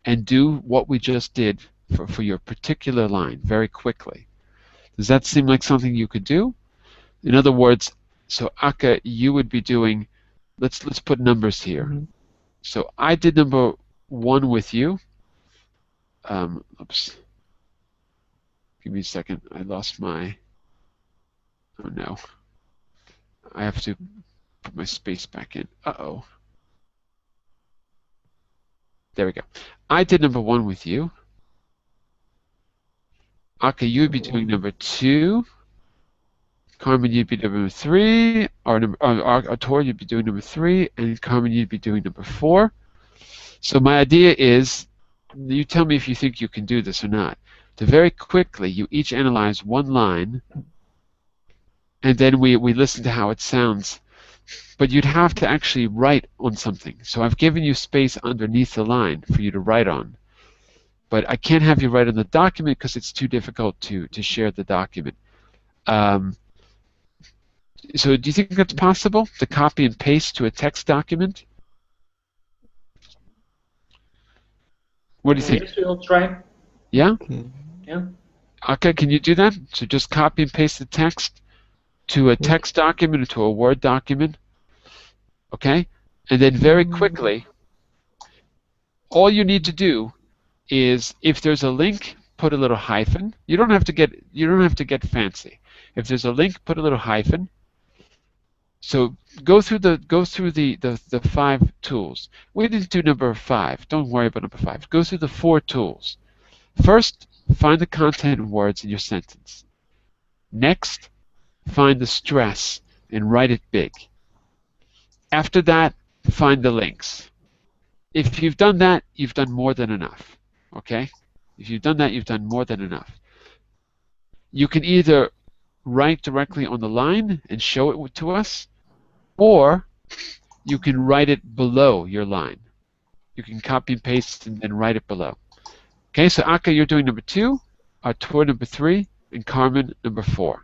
and do what we just did for your particular line very quickly. Does that seem like something you could do? In other words, so Aka, you would be doing, let's put numbers here. Mm-hmm. So I did number 1 with you. Oops. Give me a second. I lost my, oh no. I have to put my space back in. Uh-oh. There we go. I did number 1 with you. Aka, you would be doing number 2. Carmen, you'd be number 3. Or Tor, you'd be doing number 3. And Carmen, you'd be doing number 4. So my idea is, you tell me if you think you can do this or not. To very quickly, you each analyze one line, and then we listen to how it sounds. But you'd have to actually write on something. So I've given you space underneath the line for you to write on. But I can't have you write on the document because it's too difficult to share the document. So do you think that's possible, to copy and paste to a text document? What do you think? Yes, we'll try. Yeah? Okay. Yeah. Okay, can you do that? So just copy and paste the text to a text document or to a Word document. Okay? And then very quickly, all you need to do is, if there's a link, put a little hyphen. You don't have to get fancy. If there's a link, put a little hyphen. So go through the 5 tools. We didn't do number 5. Don't worry about number 5. Go through the 4 tools. First, find the content and words in your sentence. Next, find the stress and write it big. After that, find the links. If you've done that, you've done more than enough. Okay? If you've done that, you've done more than enough. You can either write directly on the line and show it to us, or you can write it below your line. You can copy and paste and then write it below. Okay, so Aka, you're doing number 2, Artur number 3, and Carmen number 4.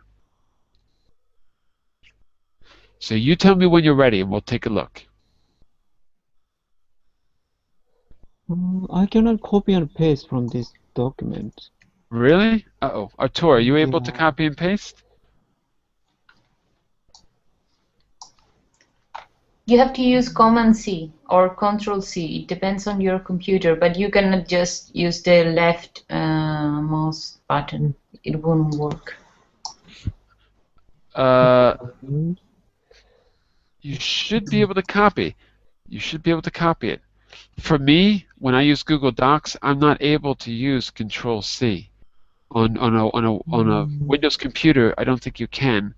So you tell me when you're ready and we'll take a look. I cannot copy and paste from this document. Really? Uh-oh. Artur, are you able to Yeah. copy and paste? You have to use Command C or Control C. It depends on your computer, but you cannot just use the left mouse button. It won't work. You should be able to copy. You should be able to copy it. For me, when I use Google Docs, I'm not able to use Control C. On a Windows computer, I don't think you can.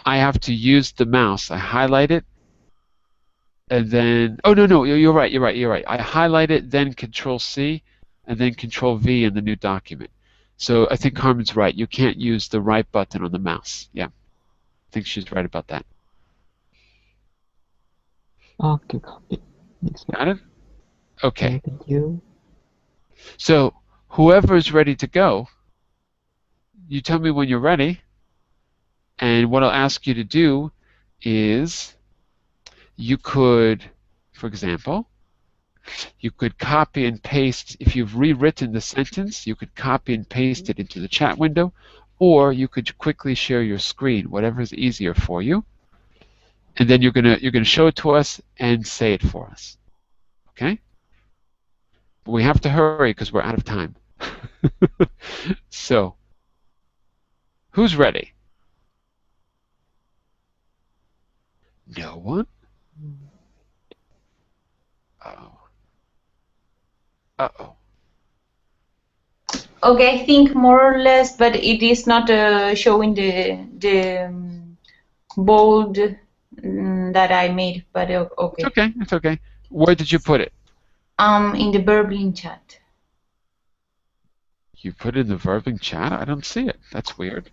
I have to use the mouse. I highlight it, and then, oh no, you're right. I highlight it, then Control C, and then Control V in the new document. So I think Carmen's right. You can't use the right button on the mouse. Yeah, I think she's right about that. Okay, copy. Next one. Got it? Okay. Thank you. So whoever is ready to go, you tell me when you're ready, and what I'll ask you to do is, you could, for example, you could copy and paste. If you've rewritten the sentence, you could copy and paste it into the chat window, or you could quickly share your screen, whatever is easier for you. And then you're gonna show it to us and say it for us. Okay? But we have to hurry because we're out of time. So, who's ready? No one? Uh-oh. Uh-oh. Okay, I think more or less, but it is not showing the bold that I made. But okay. It's okay. It's okay. Where did you put it? In the Burbling chat. You put it in the verbing chat? I don't see it. That's weird.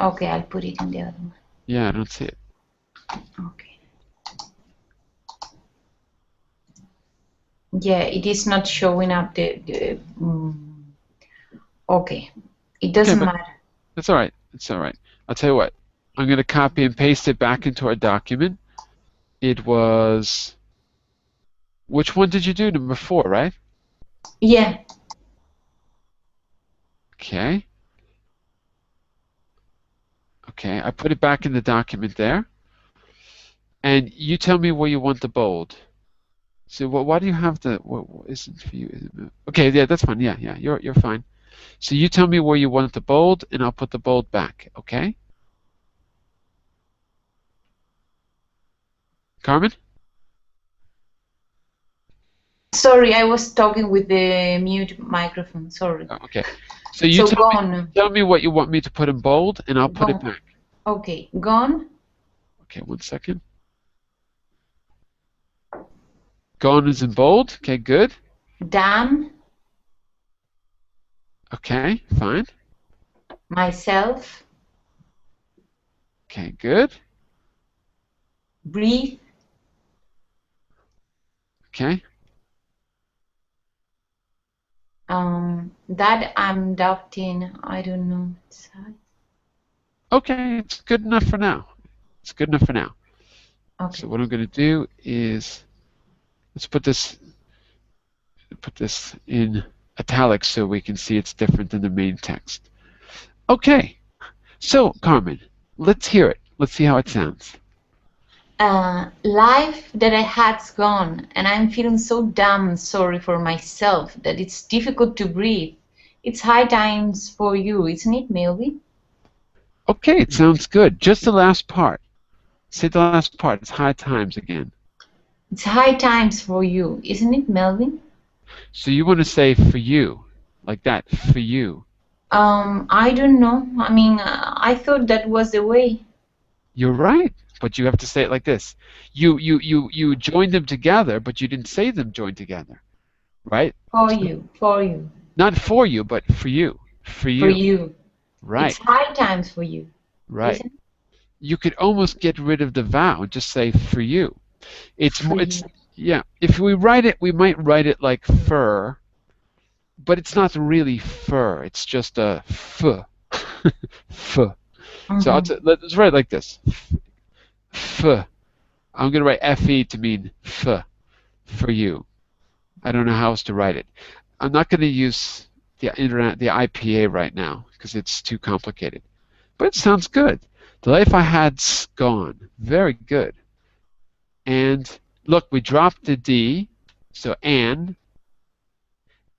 Okay, I'll put it in the other one. Yeah, I don't see it. Okay. Yeah, it is not showing up okay. It doesn't matter. That's all right. It's all right. I'll tell you what. I'm going to copy and paste it back into our document. It was... Which one did you do? Number 4, right? Yeah. Okay. Okay, I put it back in the document there. And you tell me where you want the bold. So why do you have the... What isn't for you? Okay, yeah, that's fine. Yeah, you're fine. So you tell me where you want the bold, and I'll put the bold back, okay? Carmen? Sorry, I was talking with the mute microphone. Sorry. Oh, okay. So you gone. Tell me what you want me to put in bold, and I'll put it back. Okay, gone. Okay, 1 second. Gone is in bold. Okay, good. Damn. Okay, fine. Myself. Okay, good. Breathe. Okay. That I'm doubting. I don't know. Okay, it's good enough for now. It's good enough for now. Okay. So what I'm going to do is let's put this in italics so we can see it's different than the main text. Okay. So Carmen, let's hear it. Let's see how it sounds. Life that I had's gone, and I'm feeling so damn sorry for myself that it's difficult to breathe. It's high times for you, isn't it, Melvin? Okay, it sounds good. Just the last part. Say the last part. It's high times again. It's high times for you, isn't it, Melvin? So you want to say for you, like that, for you. I don't know. I mean, I thought that was the way. You're right, but you have to say it like this. You joined them together, but you didn't say them joined together, right? For you. Not for you, but for you. For you. For you. Right. It's high times for you. Right. Isn't it? You could almost get rid of the vowel and just say for you. Yeah. If we write it, we might write it like fur, but it's not really fur. It's just a f. F. So let's write it like this. F. I'm going to write fe to mean f, for you. I don't know how else to write it. I'm not going to use the IPA right now because it's too complicated. But it sounds good. The life I had's gone. Very good. And look, we dropped the D, so and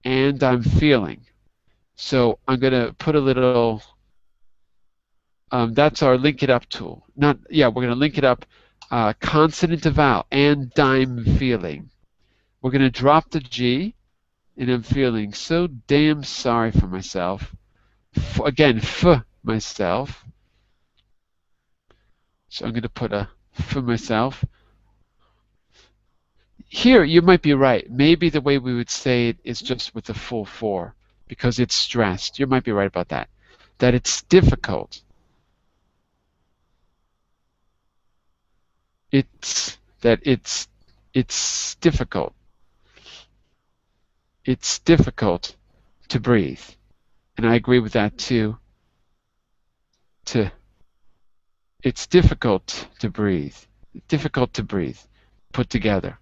I'm feeling. So I'm going to put a little, that's our link it up tool. We're going to link it up consonant to vowel, and I'm feeling. We're going to drop the G, and I'm feeling so damn sorry for myself. Again, for myself. So I'm going to put a for myself. Here, you might be right. Maybe the way we would say it is just with the full 4 because it's stressed. You might be right about that. That it's difficult. It's difficult. It's difficult to breathe. And I agree with that too. It's difficult to breathe. Difficult to breathe. Put together.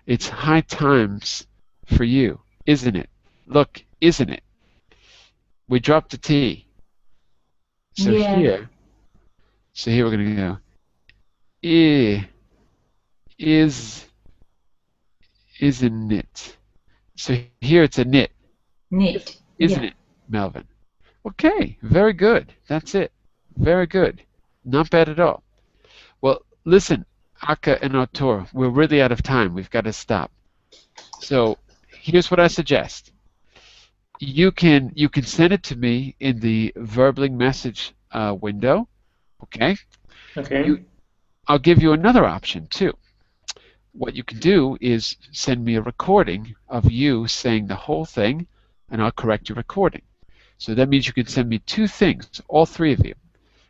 It's high times for you, isn't it? Look, isn't it? We dropped the T. So here we're going to go. Isn't it? So here it's a knit. Knit. Isn't it, Melvin? Okay, very good. That's it. Very good. Not bad at all. Well, listen, Aka and Artur, we're really out of time. We've got to stop. So here's what I suggest. You can send it to me in the Verbling message window. Okay? Okay. I'll give you another option too. what you can do is send me a recording of you saying the whole thing, and I'll correct your recording. So that means you can send me two things, all three of you.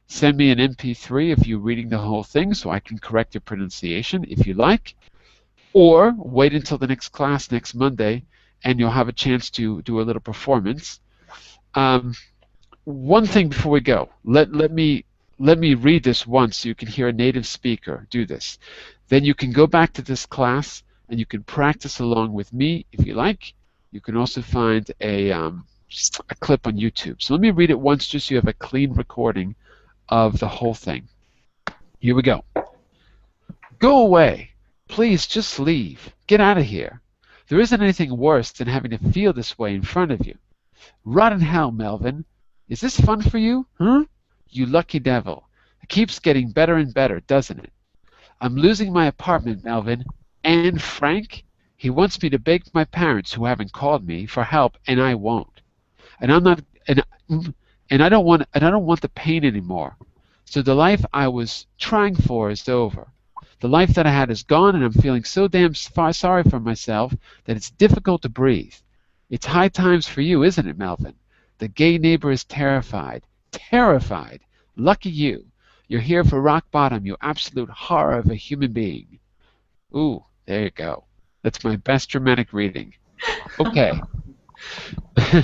Send me an MP3 of you reading the whole thing so I can correct your pronunciation if you like, or wait until the next class next Monday and you'll have a chance to do a little performance. One thing before we go, let me read this once so you can hear a native speaker do this. Then you can go back to this class and you can practice along with me if you like. You can also find a clip on YouTube. So let me read it once just so you have a clean recording of the whole thing. Here we go. Go away. Please just leave. Get out of here. There isn't anything worse than having to feel this way in front of you. Rot in hell, Melvin. Is this fun for you? Huh? You lucky devil. It keeps getting better and better, doesn't it? I'm losing my apartment, Melvin. And Frank? He wants me to beg my parents, who haven't called me, for help, and I won't. And I'm not and I don't want the pain anymore. So the life I was trying for is over. The life that I had is gone, and I'm feeling so damn sorry for myself that it's difficult to breathe. It's high times for you, isn't it, Melvin? The gay neighbor is terrified. Terrified. Lucky you. You're here for rock bottom, you absolute horror of a human being. Ooh, there you go. That's my best dramatic reading. Okay.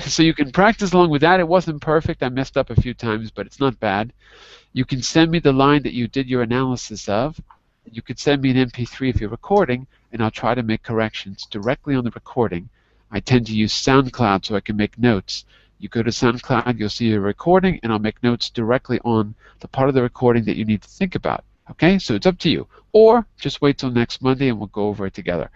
So you can practice along with that. It wasn't perfect. I messed up a few times, but it's not bad. You can send me the line that you did your analysis of. You could send me an MP3 if you're recording, and I'll try to make corrections directly on the recording. I tend to use SoundCloud so I can make notes. You go to SoundCloud, you'll see a recording, and I'll make notes directly on the part of the recording that you need to think about. Okay, so it's up to you. Or just wait till next Monday and we'll go over it together.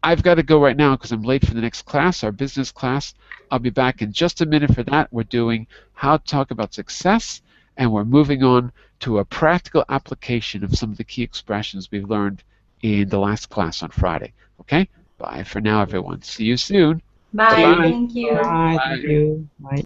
I've got to go right now because I'm late for the next class, our business class. I'll be back in just a minute for that. We're doing how to talk about success, and we're moving on to a practical application of some of the key expressions we've learned in the last class on Friday. Okay? Bye for now, everyone. See you soon. Bye. Bye-bye. Thank you. Bye. Thank you. Bye.